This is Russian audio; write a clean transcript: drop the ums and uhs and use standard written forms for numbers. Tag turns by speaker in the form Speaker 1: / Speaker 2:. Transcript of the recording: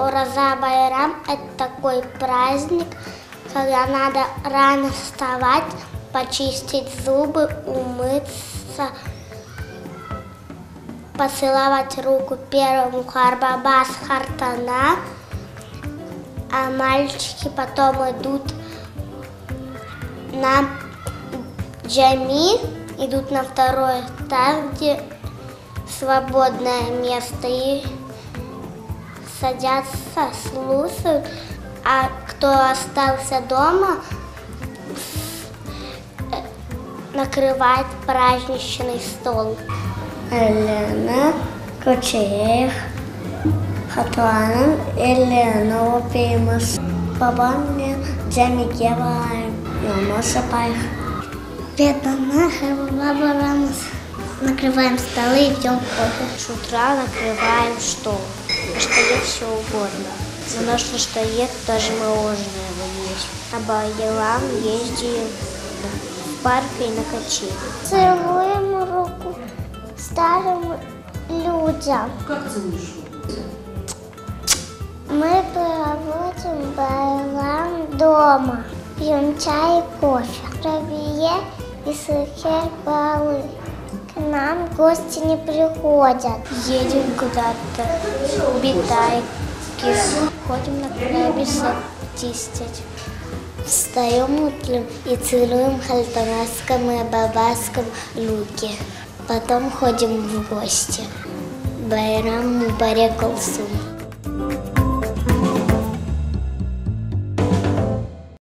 Speaker 1: Ноуроза Байрам – это такой праздник, когда надо рано вставать, почистить зубы, умыться, поцеловать руку первому Харбабас Хартана, а мальчики потом идут на джами, идут на второй этаж, где свободное место, и садятся, слушают, а кто остался дома, накрывает праздничный стол.
Speaker 2: Елена Кочеев, Хатуанın Елена Опимас, Бабанне Джамикева, Йомоса Пайх.
Speaker 1: Бедана Харбабарамас. Накрываем столы и пьем кофе.
Speaker 2: С утра накрываем стол. Что есть все угодно. За наш стоит даже мороженое есть. А Байрам ездим в парк и на качели.
Speaker 1: Целуем руку старым людям.
Speaker 3: Как целуешь руку?
Speaker 1: Мы проводим Байрам дома. Пьем чай и кофе. Рабие и сухие балы. К нам гости не приходят.
Speaker 2: Едем куда-то в Битайки. Ходим на Крабиса чистить.
Speaker 1: Встаем утром и целуем хальтанасском и бабаском руки. Потом ходим в гости. Байрам мубарак олсун.